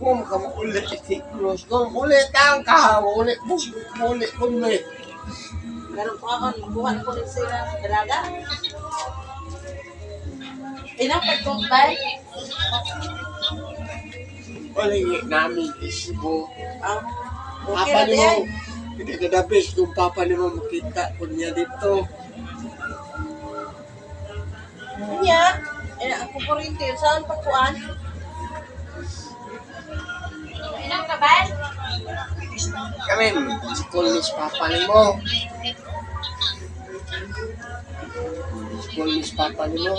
Kung makaulit si Cruz, kung ulit ang ka, ulit ulit. Ganun po ako, buwan ko rin sila sa dalaga. Ilang pagkumpay? Ulit namin isbo. Okay Papa na ni yan. mo, hindi ka dabis kung papa ni mo makita kung niya dito. Niya, ako po rin din. Saan pagkuhan? Ilang kabal? Kami, school miss papa ni mo. School miss papa ni mo.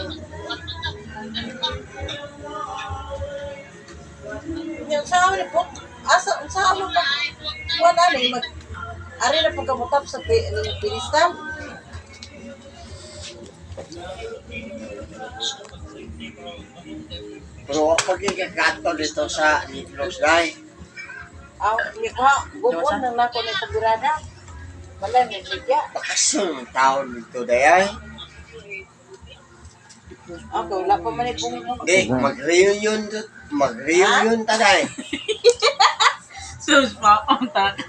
Yung sa amin po, sa amin pa, wala na yung ari na pagkabutap sa pinistan. Pero pag ikakato dito sa Nitros Day, Hindi ko ha, bubon lang na ako na pagurada. Wala, may media. bakasong taon dito day ay. Okay, wala pa man pong Hindi, mag-reunion taday. sus pa ang tak.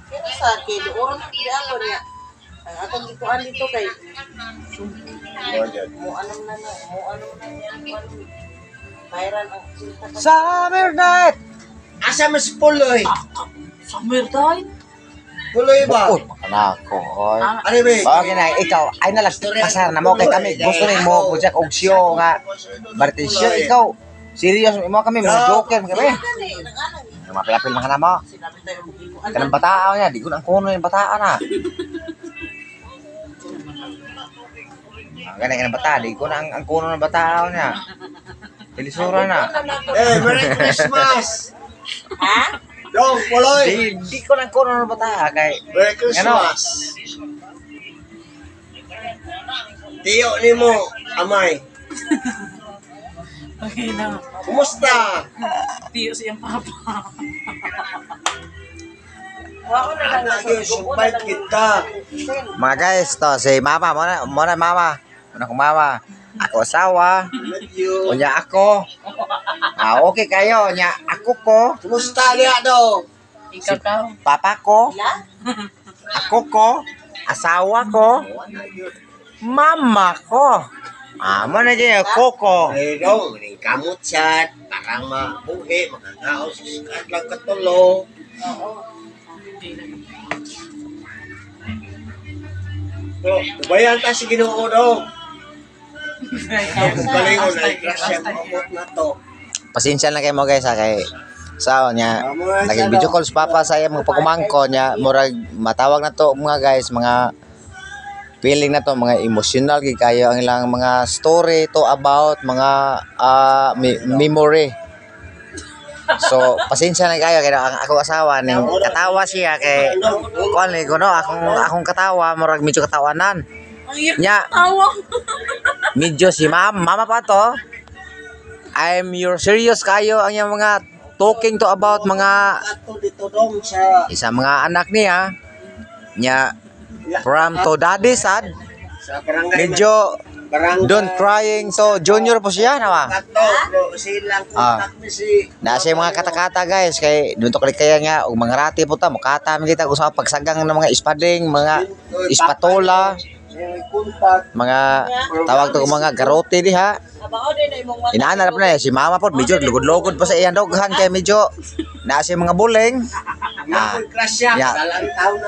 Kaya sa akin, oras na kaya ako niya. Ang atong gituan dito kay mo anong na niya. Mayroon ang sinta ka. Summer night! Asa mas puloy? Summer time? Puloy ba? Bukod na ako. Ano ba? Okay na, ikaw, ay nalas pasar na mo kay kami. Gusto rin mo po siya kung siyo nga. Martisyo, ikaw. Serious mo kami, mga joker kami. Mapilapil mga na mo. Sinabi tayo mag-inuan. Kanang bataan niya, di ko na ang kuno yung bataan na. Ganang bata, di ko na ang kuno ng bataan niya. Pilisura na. Merry Christmas! Ha? Dong, puloy! Di ko na ang kuno ng bataan kay Merry Christmas! Tiyo ni mo, amay. Okay na. Kumusta? Tiyo siyang papa. Ako na lang. Lagi, sumbay kita. mga guys, to si mama, muna mama. Muna ko mama. Ako asawa. Love you. Unya ako. Okay kayo, nya ako ko. Kumusta niya do? Ikaw daw. Papa ko, Ilan? ako ko, asawa ko, mama ko. Mana dyan ako ko. Ay dong, ning kamot siya. Parang mabuhi, makakao sa sikat lang katulo. Oo. So, tubayan ta si Ginoo dong. Kung galingon na ikrasya mamot na to. Pasensya na kayo mo guys ha kay sao nya naging video calls papa saya mga pagkumangko nya murag matawag na to mga guys mga feeling na to mga emotional gid kayo ang ilang mga story to about mga memory. So pasensya na kayo kay ang ako asawa ning katawa siya kay kuan ko no akong katawa murag medyo katawanan. Nya medyo si mama pa to. I'm your serious kayo ang yung mga talking to about mga Ato dito dong sa isa mga anak niya nya from to daddy sad barangay. medyo Barangay. don't crying so junior po siya nawa Kato, bro, silang kontak ni si na siya mga kata-kata guys kay doon to kalik kaya nga ug mga rati po ta mukata man kita sa pagsagang ng mga ispading mga ispatola kontak. mga tawag to mga garote diha Abao din na imong mata. inaanap na si mama po medyo lugod-lugod pa sa iyang doghan kay medyo na siya mga buling Ang krasya, Yeah. dalang taon